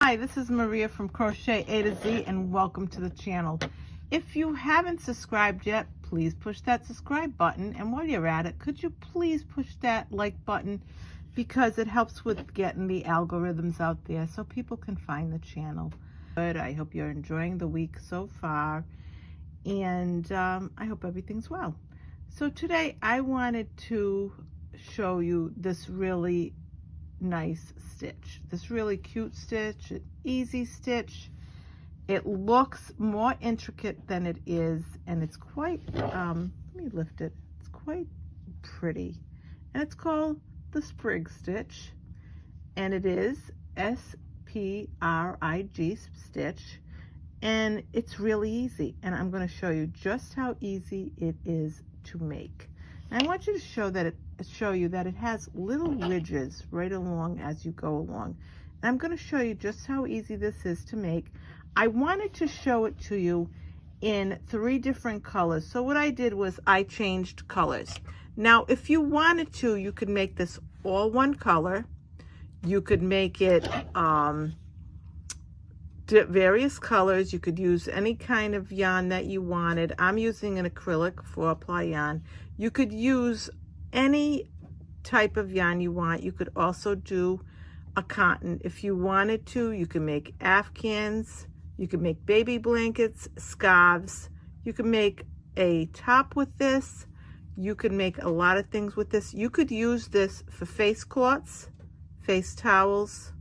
Hi, this is Maria from Crochet A to Z, and welcome to the channel. If you haven't subscribed yet, please push that subscribe button, and while you're at it, could you please push that like button, because it helps with getting the algorithms out there so people can find the channel. Good. I hope you're enjoying the week so far, and I hope everything's well. So today I wanted to show you this really nice stitch, this really cute stitch, an easy stitch. It looks more intricate than it is, and it's quite let me lift it, it's quite pretty, and it's called the Sprig Stitch, and it is Sprig stitch, and it's really easy, and I'm going to show you just how easy it is to make. And I want you to show you that it has little ridges right along as you go along. And I'm going to show you just how easy this is to make. I wanted to show it to you in 3 different colors. So what I did was I changed colors. Now, if you wanted to, you could make this all one color. You could make it various colors. You could use any kind of yarn that you wanted. I'm using an acrylic 4-ply yarn. You could use any type of yarn you want. You could also do a cotton if you wanted to. You can make afghans, you can make baby blankets, scarves, you can make a top with this, you could make a lot of things with this. You could use this for face cloths, face towels,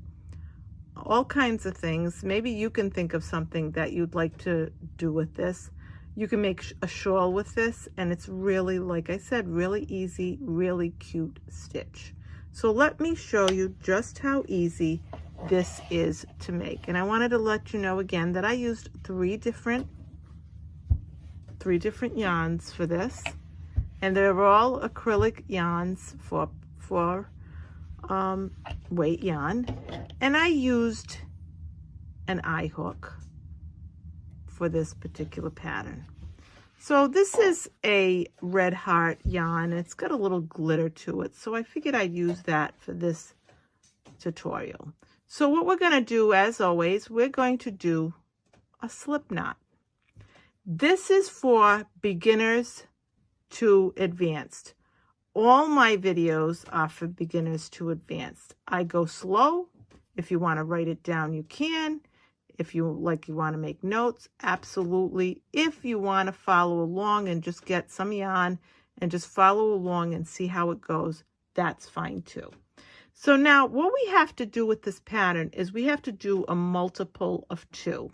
all kinds of things. Maybe you can think of something that you'd like to do with this. You can make a shawl with this, and it's really, like I said, really easy, really cute stitch. So let me show you just how easy this is to make. And I wanted to let you know again that I used three different yarns for this, and they're all acrylic yarns for weight yarn, and I used an eye hook for this particular pattern. So this is a red heart yarn. It's got a little glitter to it, so I figured I'd use that for this tutorial. So what we're going to do, as always, we're going to do a slip knot. This is for beginners to advanced. All my videos are for beginners to advanced. I go slow. If you want to write it down, you can. If you want to make notes, absolutely. If you want to follow along and just get some yarn and just follow along and see how it goes, that's fine too. So now what we have to do with this pattern is we have to do a multiple of 2.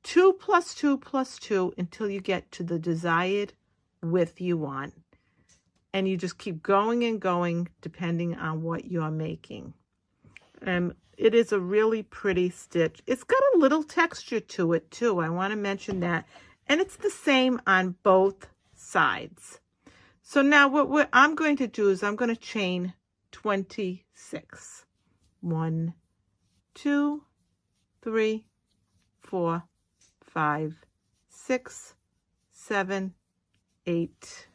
2 plus 2 plus 2 until you get to the desired width you want. And you just keep going and going depending on what you're making. It is a really pretty stitch. It's got a little texture to it too. I want to mention that. And it's the same on both sides. So now what I'm going to do is I'm going to chain 26. 1, 2, 3, 4, 5, 6, 7, 8,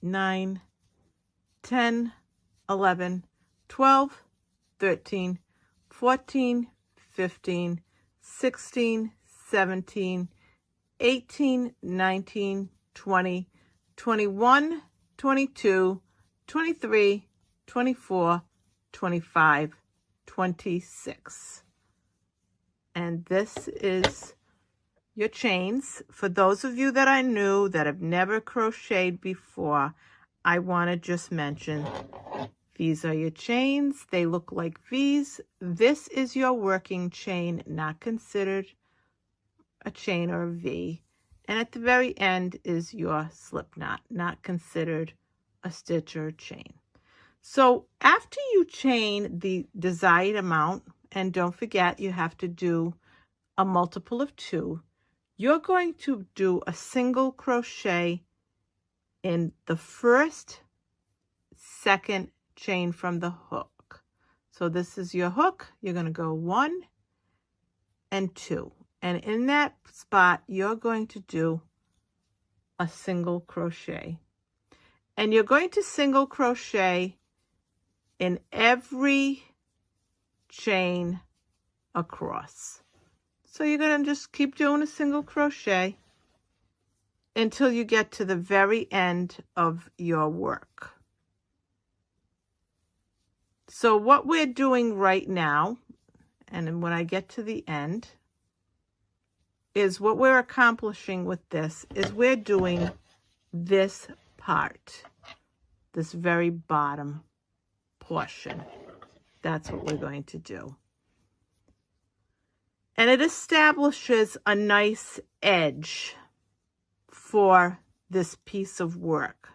9, 10, 11, 12, 13, 14, 15, 16, 17, 18, 19, 20, 21, 22, 23, 24, 25, 26. And this is your chains. For those of you that are new, that have never crocheted before, I want to just mention, these are your chains. They look like V's. This is your working chain, not considered a chain or a V. And at the very end is your slip knot, not considered a stitch or a chain. So after you chain the desired amount, and don't forget you have to do a multiple of 2, you're going to do a single crochet in the first, second chain from the hook. So this is your hook. You're going to go 1 and 2. And in that spot, you're going to do a single crochet. And you're going to single crochet in every chain across. So you're going to just keep doing a single crochet until you get to the very end of your work. So what we're doing right now, and when I get to the end, is what we're accomplishing with this is we're doing this part, this very bottom portion. That's what we're going to do. And it establishes a nice edge for this piece of work.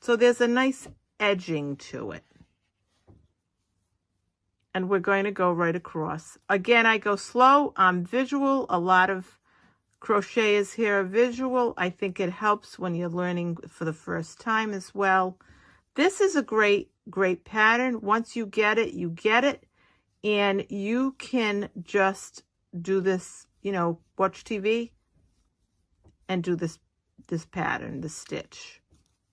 So there's a nice edging to it. And we're going to go right across. Again, I go slow. I'm visual. A lot of crocheters here are visual. I think it helps when you're learning for the first time as well. This is a great pattern. Once you get it, you get it. And you can just do this, you know, watch TV and do this pattern, the stitch.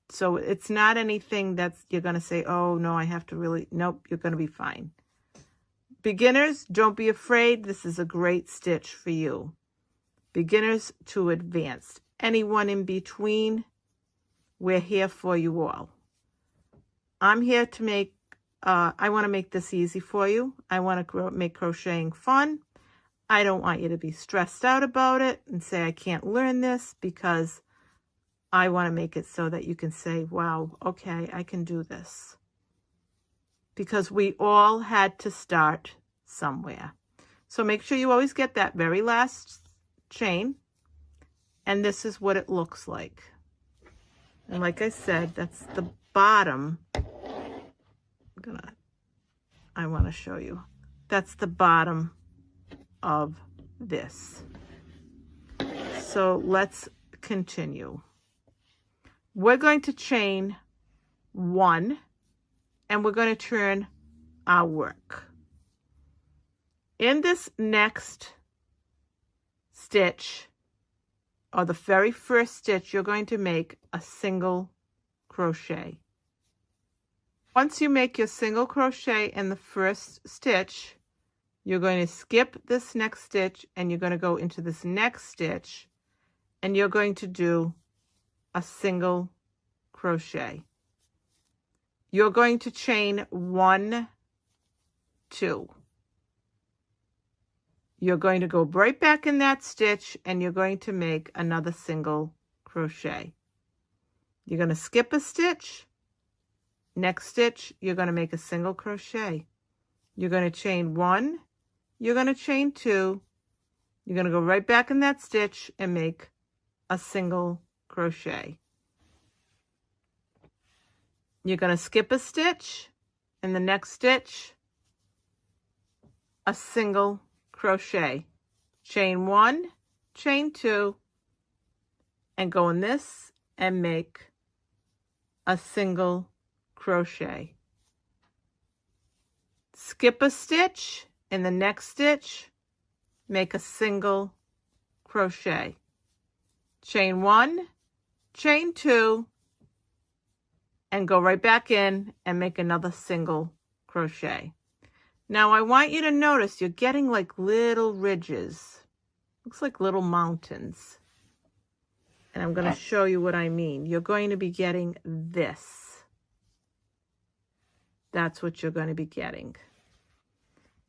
So it's not anything that's you're going to say, oh, no, I have to really, nope, you're going to be fine. Beginners, don't be afraid. This is a great stitch for you. Beginners to advanced. Anyone in between, we're here for you all. I'm here to make, I want to make this easy for you. I want to make crocheting fun. I don't want you to be stressed out about it and say, I can't learn this, because I want to make it so that you can say, wow, okay, I can do this. Because we all had to start somewhere. So make sure you always get that very last chain. And this is what it looks like. And like I said, that's the bottom. I want to show you. That's the bottom of this. So let's continue. We're going to chain 1. And we're going to turn our work. In this next stitch, or the very first stitch, you're going to make a single crochet. Once you make your single crochet in the first stitch, you're going to skip this next stitch and you're going to go into this next stitch and you're going to do a single crochet. You're going to chain 1, 2. You're going to go right back in that stitch and you're going to make another single crochet. You're going to skip a stitch. Next stitch, you're going to make a single crochet. You're going to chain 1. You're going to chain 2. You're going to go right back in that stitch and make a single crochet. You're going to skip a stitch, in the next stitch, a single crochet. Chain 1, chain 2, and go in this and make a single crochet. Skip a stitch, in the next stitch, make a single crochet. Chain 1, chain 2, and go right back in and make another single crochet. Now I want you to notice you're getting like little ridges. Looks like little mountains. And I'm going to show you what I mean. You're going to be getting this. That's what you're going to be getting.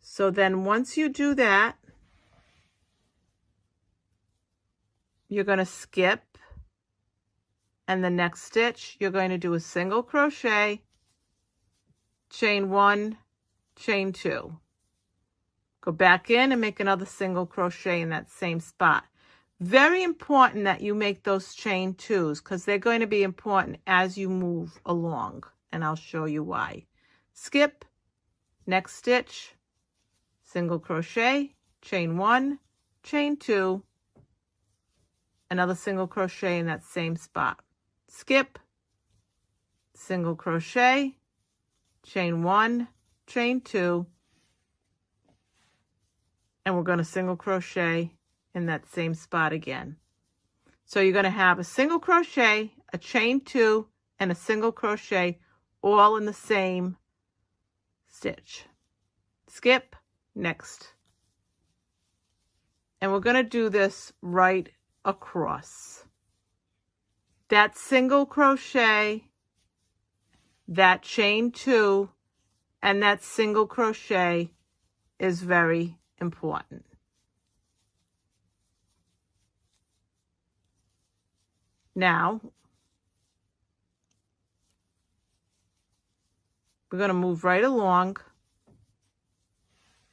So then once you do that, you're going to skip. And the next stitch, you're going to do a single crochet, chain 1, chain 2. Go back in and make another single crochet in that same spot. Very important that you make those chain 2s because they're going to be important as you move along. And I'll show you why. Skip, next stitch, single crochet, chain 1, chain 2, another single crochet in that same spot. Skip, single crochet, chain 1, chain 2, and we're going to single crochet in that same spot again. So you're going to have a single crochet, a chain 2, and a single crochet all in the same stitch, skip, next. And we're going to do this right across. That single crochet, that chain 2, and that single crochet is very important. Now, we're going to move right along,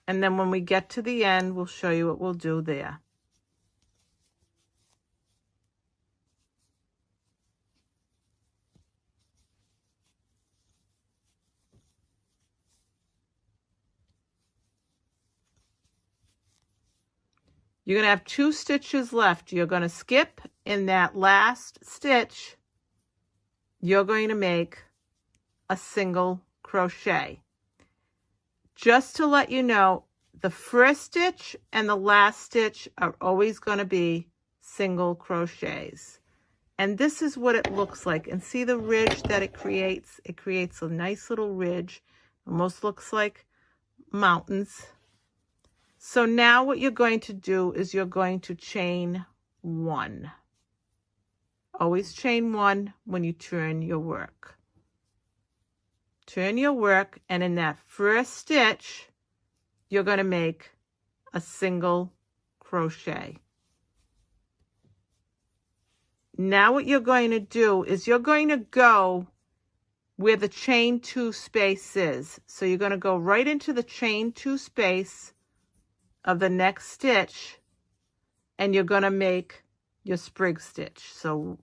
and then when we get to the end, we'll show you what we'll do there. You're going to have 2 stitches left. You're going to skip in that last stitch. You're going to make a single crochet. Just to let you know, the first stitch and the last stitch are always going to be single crochets. And this is what it looks like. And see the ridge that it creates? It creates a nice little ridge. Almost looks like mountains. So now what you're going to do is you're going to chain 1. Always chain 1 when you turn your work. Turn your work, and in that first stitch, you're going to make a single crochet. Now what you're going to do is you're going to go where the chain 2 space is. So you're going to go right into the chain 2 space of the next stitch, and you're going to make your sprig stitch. So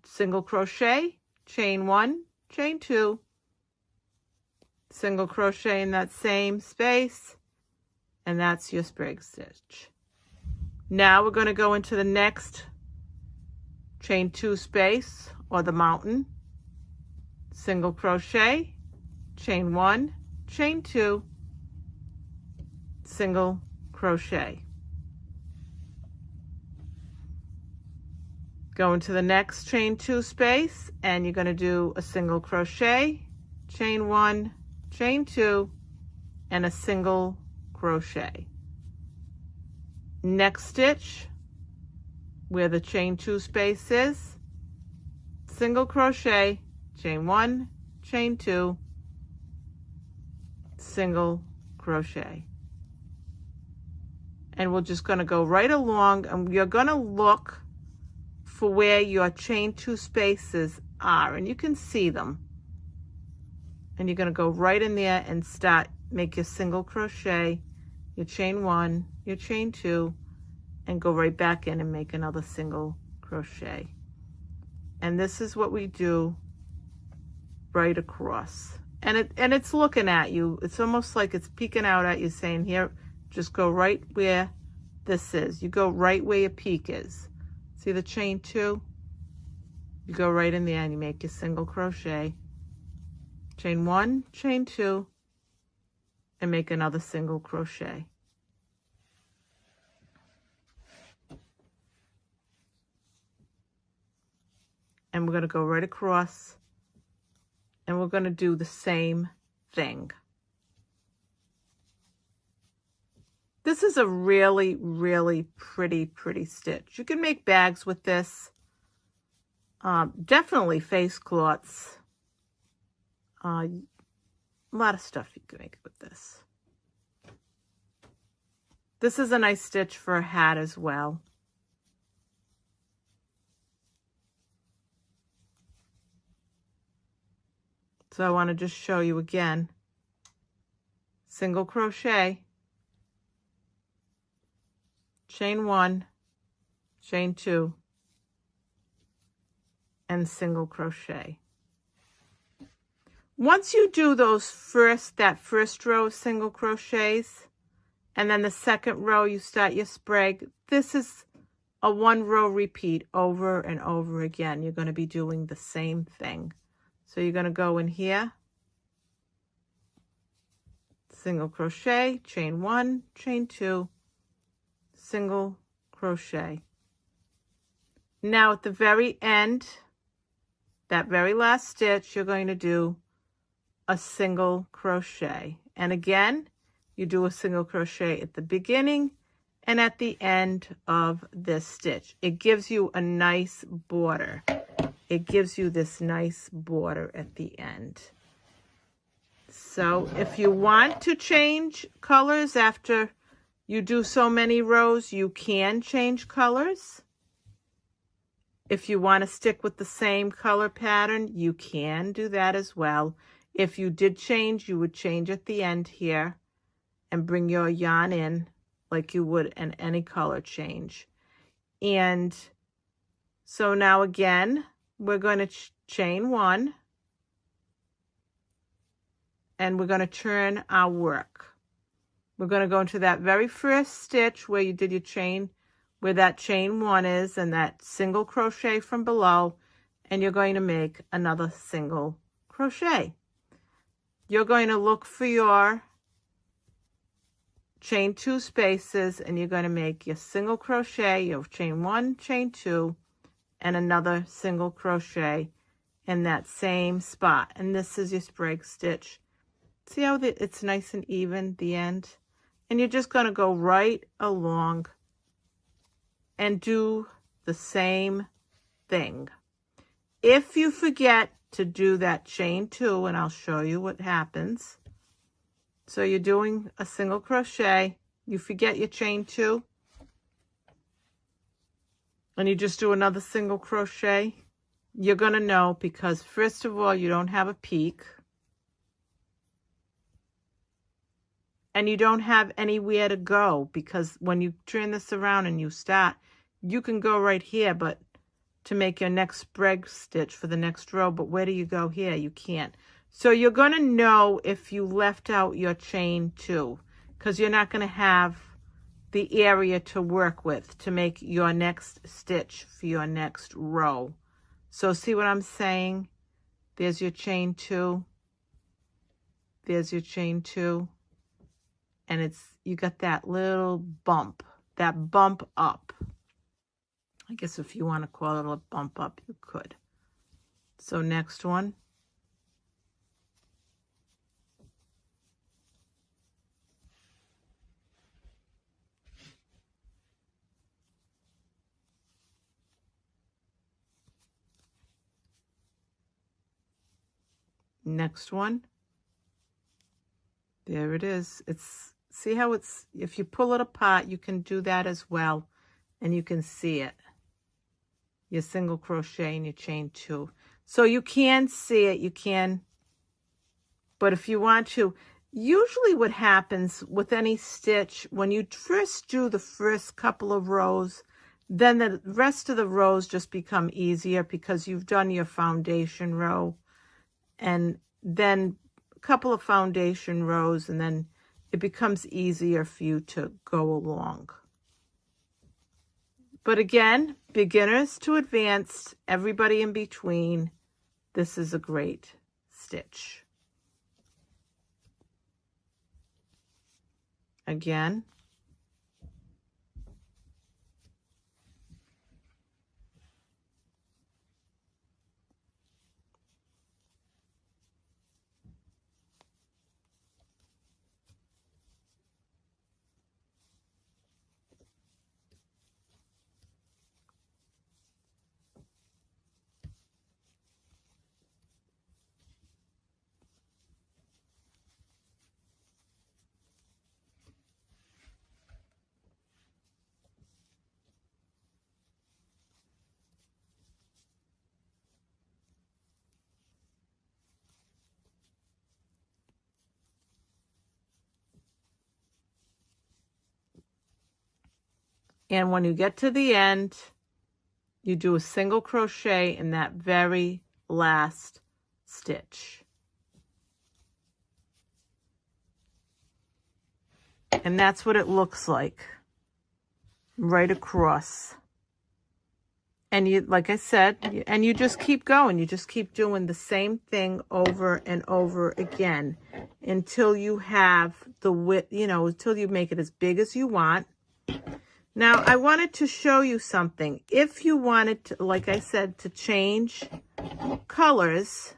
single crochet, chain 1, chain 2, single crochet in that same space, and that's your sprig stitch. Now we're going to go into the next chain 2 space, or the mountain, single crochet, chain 1, chain 2, single crochet. Go into the next chain 2 space, and you're going to do a single crochet, chain 1, chain 2, and a single crochet. Next stitch, where the chain 2 space is, single crochet, chain 1, chain 2, single crochet. And we're just going to go right along, and you're going to look for where your chain 2 spaces are, and you can see them. And you're going to go right in there and make your single crochet, your chain 1, your chain 2, and go right back in and make another single crochet. And this is what we do right across. And it's looking at you. It's almost like it's peeking out at you, saying, here, just go right where this is. You go right where your peak is. See the chain 2? You go right in there and you make your single crochet. Chain 1, chain 2, and make another single crochet. And we're going to go right across, and we're going to do the same thing. This is a really, really pretty stitch. You can make bags with this. Definitely face cloths. A lot of stuff you can make with this. This is a nice stitch for a hat as well. So I want to just show you again. Single crochet, chain 1, chain 2, and single crochet. Once you do that first row of single crochets, and then the second row you start your sprig, this is a 1 row repeat over and over again. You're going to be doing the same thing. So you're going to go in here, single crochet, chain 1, chain 2, single crochet. Now at the very end, that very last stitch, you're going to do a single crochet. And again, you do a single crochet at the beginning and at the end of this stitch. It gives you a nice border. It gives you this nice border at the end. So if you want to change colors after you do so many rows, you can change colors. If you want to stick with the same color pattern, you can do that as well. If you did change, you would change at the end here and bring your yarn in like you would in any color change. And so now again, we're going to chain 1 and we're going to turn our work. We're going to go into that very first stitch where you did your chain, where that chain 1 is, and that single crochet from below, and you're going to make another single crochet. You're going to look for your chain 2 spaces, and you're going to make your single crochet, your chain 1, chain 2, and another single crochet in that same spot. And this is your sprig stitch. See how it's nice and even, the end? And you're just going to go right along and do the same thing. If you forget to do that chain 2, and I'll show you what happens. So you're doing a single crochet, you forget your chain 2, and you just do another single crochet, you're going to know, because first of all, you don't have a peak, and you don't have anywhere to go, because when you turn this around and you start, you can go right here, but to make your next sprig stitch for the next row, but where do you go here? You can't. So you're going to know if you left out your chain 2, because you're not going to have the area to work with to make your next stitch for your next row. So see what I'm saying? There's your chain 2. There's your chain 2. And you got that little bump, that bump up. I guess if you want to call it a bump up, you could. So next one. Next one. There it is. See how if you pull it apart, you can do that as well, and you can see it. Your single crochet and your chain 2. So you can see it, you can, but if you want to, usually what happens with any stitch, when you first do the first couple of rows, then the rest of the rows just become easier because you've done your foundation row, and then a couple of foundation rows, and then it becomes easier for you to go along. But again, beginners to advanced, everybody in between, this is a great stitch. Again. And when you get to the end, you do a single crochet in that very last stitch. And that's what it looks like right across. And you, like I said, and you just keep going. You just keep doing the same thing over and over again until you have the width, until you make it as big as you want. Now, I wanted to show you something. If you wanted to, like I said, to change colors,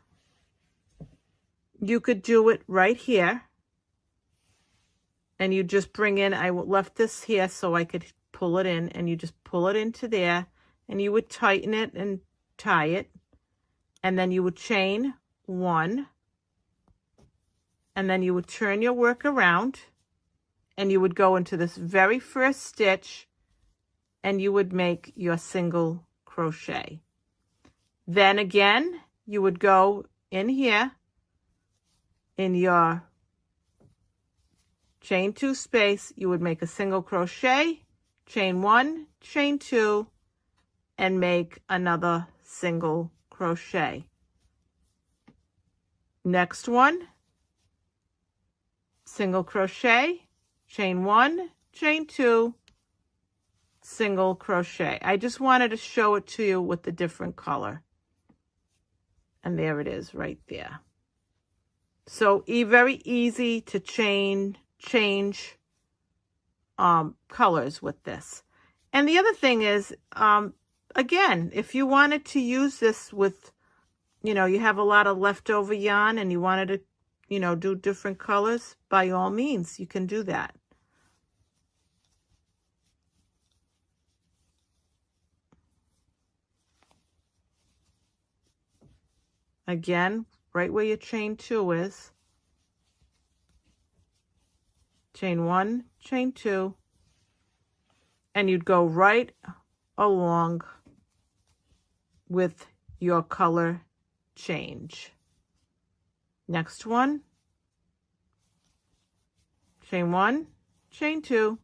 you could do it right here. And you just bring in, I left this here so I could pull it in, and you just pull it into there, and you would tighten it and tie it, and then you would chain 1, and then you would turn your work around, and you would go into this very first stitch, and you would make your single crochet. Then again, you would go in here in your chain 2 space, you would make a single crochet, chain 1, chain 2, and make another single crochet. Next one, single crochet, chain 1, chain 2, single crochet. I just wanted to show it to you with the different color. And there it is right there. So very easy to change colors with this. And the other thing is, again, if you wanted to use this with, you have a lot of leftover yarn and you wanted to, do different colors, by all means, you can do that. Again, right where your chain 2 is, chain 1, chain 2, and you'd go right along with your color change. Next one, chain 1, chain 2,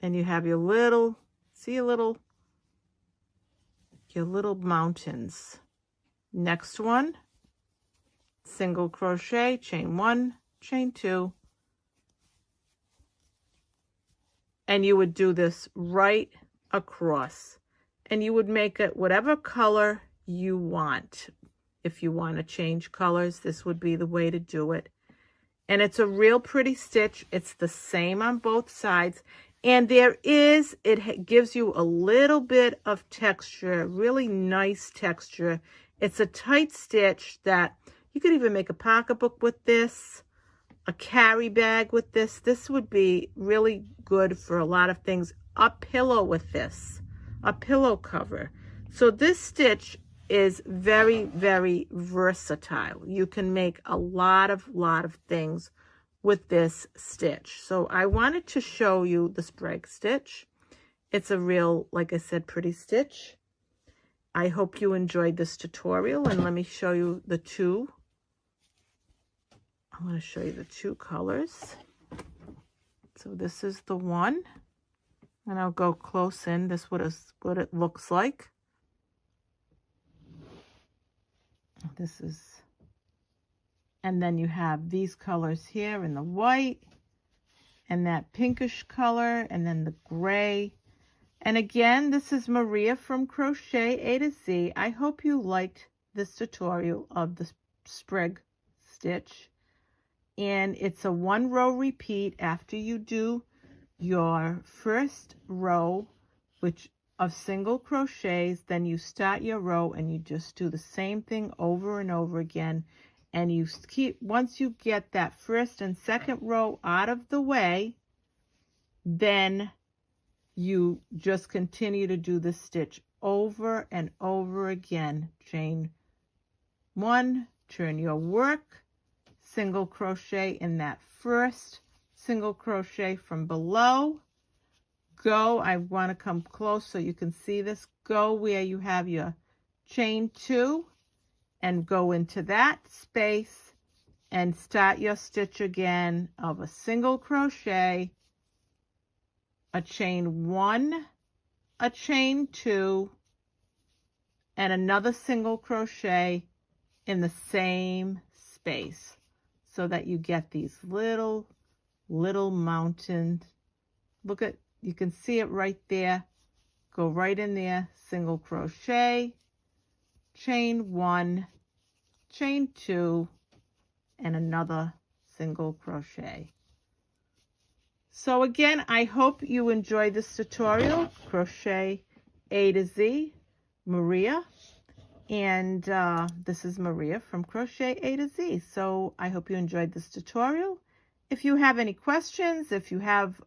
and you have your little, see your little mountains. Next one, single crochet, chain 1, chain 2, and you would do this right across, and you would make it whatever color you want. If you want to change colors, this would be the way to do it. And it's a real pretty stitch. It's the same on both sides. And it gives you a little bit of texture, really nice texture. It's a tight stitch that you could even make a pocketbook with this, a carry bag with this. This would be really good for a lot of things. A pillow with this, a pillow cover. So this stitch is very, very versatile. You can make a lot of things with this stitch. So I wanted to show you the Sprig Stitch. It's a real, like I said, pretty stitch. I hope you enjoyed this tutorial, and let me show you the two. I want to show you the two colors. So this is the one, and I'll go close in. This is what it looks like. This is, and then you have these colors here in the white and that pinkish color, and then the gray. And again, this is Maria from Crochet A to Z. I hope you liked this tutorial of the Sprig Stitch. And it's a 1-row repeat after you do your first row, which of single crochets. Then you start your row and you just do the same thing over and over again. And you keep, once you get that first and second row out of the way, then you just continue to do the stitch over and over again. Chain 1, turn your work, single crochet in that first single crochet from below. Go, I want to come close so you can see this. Go where you have your chain 2 and go into that space and start your stitch again of a single crochet, a chain 1, a chain 2, and another single crochet in the same space, so that you get these little mountains. Look at, you can see it right there. Go right in there, single crochet, chain 1, chain 2, and another single crochet. So again, I hope you enjoyed this tutorial. Crochet A to Z, Maria. And this is Maria from Crochet A to Z. So I hope you enjoyed this tutorial. If you have any questions, if you have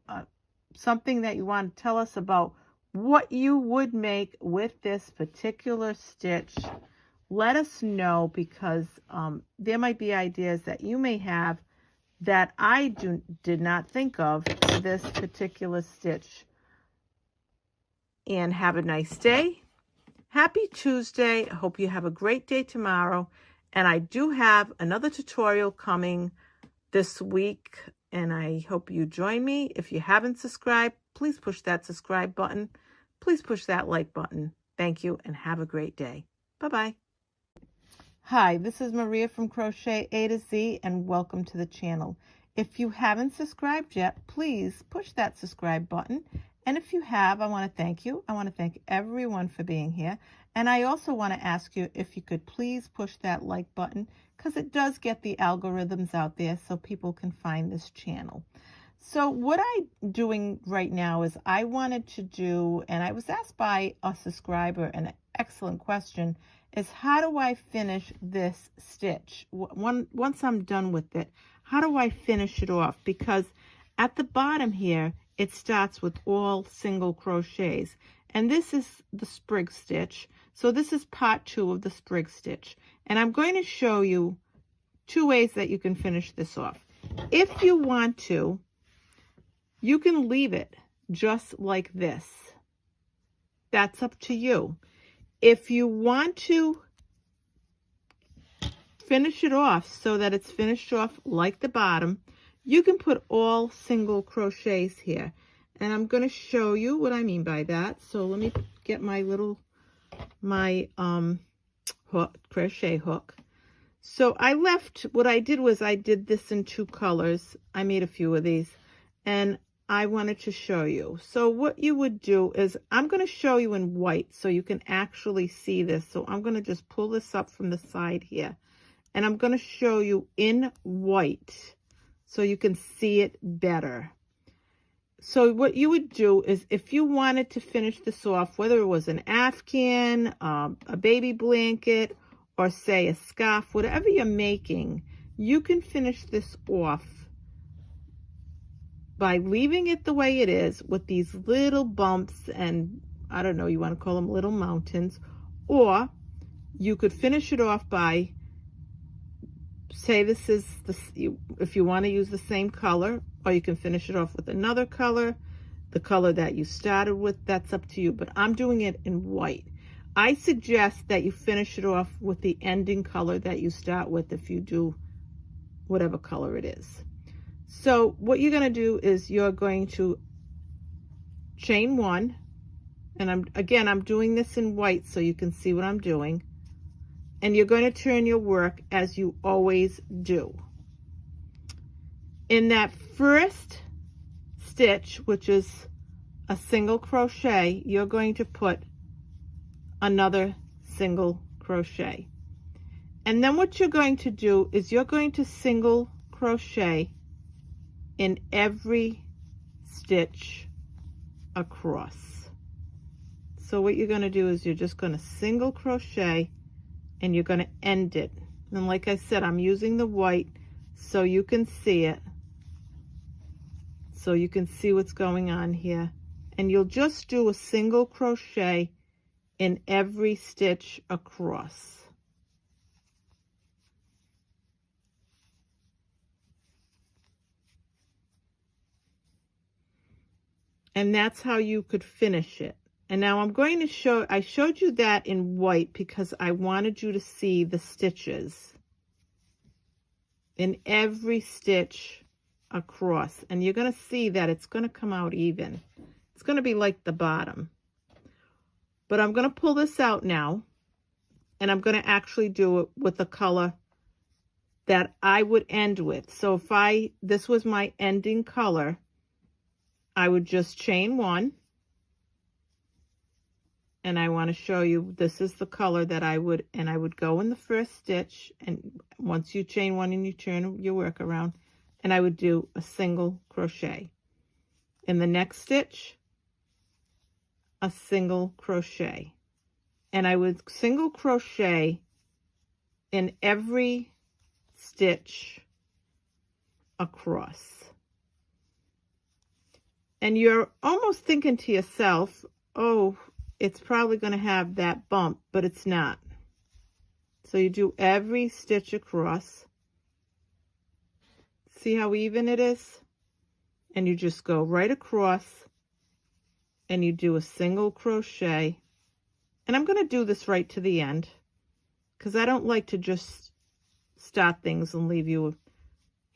something that you want to tell us about what you would make with this particular stitch, let us know, because there might be ideas that you may have that I did not think of for this particular stitch. And have a nice day. Happy Tuesday. I hope you have a great day tomorrow. And I do have another tutorial coming this week, and I hope you join me. If you haven't subscribed, please push that subscribe button. Please push that like button. Thank you, and have a great day. Bye-bye. Hi, this is Maria from Crochet A to Z, and welcome to the channel. If you haven't subscribed yet, please push that subscribe button. And if you have, I want to thank you. I want to thank everyone for being here. And I also want to ask you if you could please push that like button, because it does get the algorithms out there so people can find this channel. So what I'm doing right now is I wanted to do, and I was asked by a subscriber, an excellent question, is how do I finish this stitch? Once I'm done with it, how do I finish it off? Because at the bottom here, it starts with all single crochets. And this is the sprig stitch. So this is part 2 of the sprig stitch. And I'm going to show you 2 ways that you can finish this off. If you want to, you can leave it just like this. That's up to you. If you want to finish it off so that it's finished off like the bottom, you can put all single crochets here. And I'm going to show you what I mean by that. So let me get my hook, crochet hook. So what I did was I did this in 2 colors. I made a few of these, and I wanted to show you. So what you would do is, I'm going to show you in white so you can actually see this. So I'm going to just pull this up from the side here, and I'm going to show you in white so you can see it better. So what you would do is, if you wanted to finish this off, whether it was an Afghan, a baby blanket, or say a scarf, whatever you're making, you can finish this off by leaving it the way it is with these little bumps, and I don't know, you want to call them little mountains, or you could finish it off by, say this is if you want to use the same color, or you can finish it off with another color, the color that you started with. That's up to you, but I'm doing it in white. I suggest that you finish it off with the ending color that you start with if you do whatever color it is. So what you're going to do is you're going to chain 1, and I'm doing this in white so you can see what I'm doing, and you're going to turn your work as you always do. In that first stitch, which is a single crochet, you're going to put another single crochet. And then what you're going to do is you're going to single crochet in every stitch across. So what you're going to do is you're just going to single crochet, and you're going to end it. And like I said, I'm using the white so you can see it, so you can see what's going on here. And you'll just do a single crochet in every stitch across. And that's how you could finish it. And now I'm going to show, I showed you that in white because I wanted you to see the stitches in every stitch across. And you're going to see that it's going to come out even. It's going to be like the bottom. But I'm going to pull this out now, and I'm going to actually do it with the color that I would end with. So if this was my ending color, I would just chain 1, and I want to show you this is the color that I would go in the first stitch, and once you chain 1 and you turn your work around, and I would do a single crochet. In the next stitch, a single crochet. and I would single crochet in every stitch across. And you're almost thinking to yourself, oh, it's probably going to have that bump, but it's not. So you do every stitch across. See how even it is? And you just go right across and you do a single crochet. And I'm going to do this right to the end because I don't like to just start things and leave you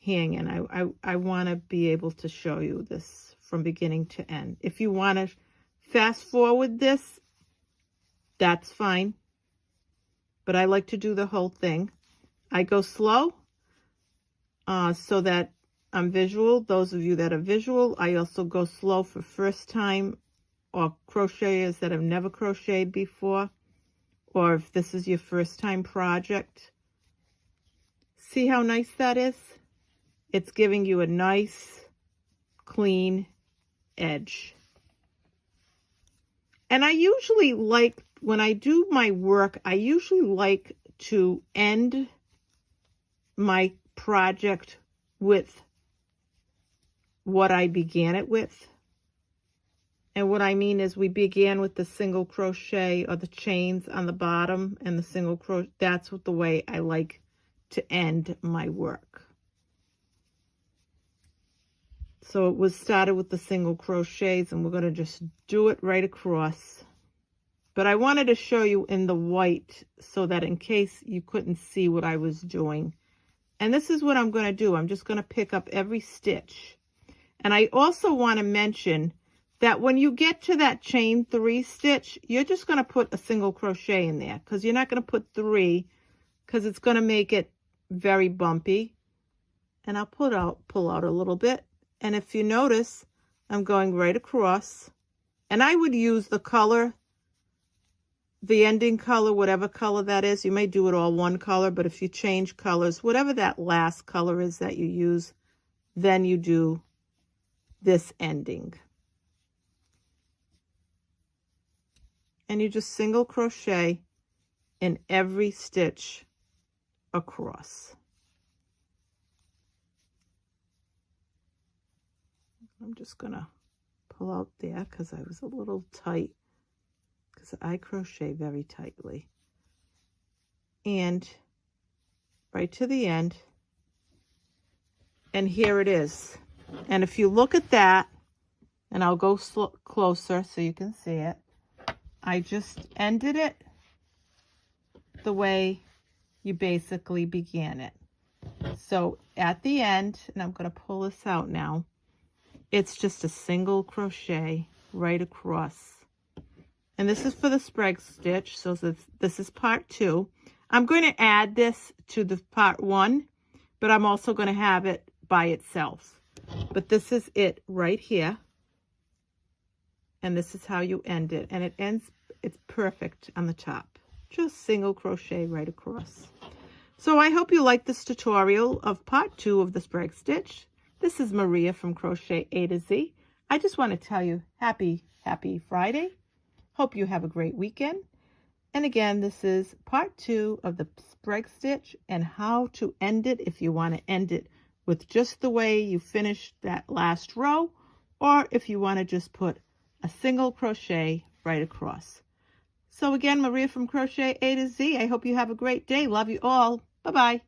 hanging. I want to be able to show you this from beginning to end. If you want to fast forward this, that's fine. But I like to do the whole thing. I go slow so that I'm visual. Those of you that are visual, I also go slow for first time or crocheters that have never crocheted before, or if this is your first time project. See how nice that is? It's giving you a nice, clean edge. And I usually like, when I do my work, I usually like to end my project with what I began it with. And what I mean is we began with the single crochet or the chains on the bottom and the single crochet. That's what the way I like to end my work. So it was started with the single crochets, and we're going to just do it right across. But I wanted to show you in the white so that in case you couldn't see what I was doing. And this is what I'm going to do. I'm just going to pick up every stitch. And I also want to mention that when you get to that chain 3 stitch, you're just going to put a single crochet in there, because you're not going to put 3 because it's going to make it very bumpy. And I'll pull out a little bit. And if you notice, I'm going right across. And I would use the color, the ending color, whatever color that is. You may do it all one color, but if you change colors, whatever that last color is that you use, then you do this ending. And you just single crochet in every stitch across. I'm just gonna pull out there because I was a little tight, because I crochet very tightly. And right to the end, and here it is. And if you look at that, and I'll go closer so you can see it, I just ended it the way you basically began it. So at the end, and I'm going to pull this out now, it's just a single crochet right across. And this is for the Sprig Stitch, so this is part 2. I'm going to add this to the part 1, but I'm also going to have it by itself. But this is it right here. And this is how you end it. And it ends, it's perfect on the top. Just single crochet right across. So I hope you like this tutorial of part 2 of the Sprig Stitch. This is Maria from Crochet A to Z. I just want to tell you happy Friday. Hope you have a great weekend. And again, this is part 2 of the Sprig Stitch and how to end it if you want to end it with just the way you finished that last row, or if you want to just put a single crochet right across. So again, Maria from Crochet A to Z. I hope you have a great day. Love you all. Bye-bye.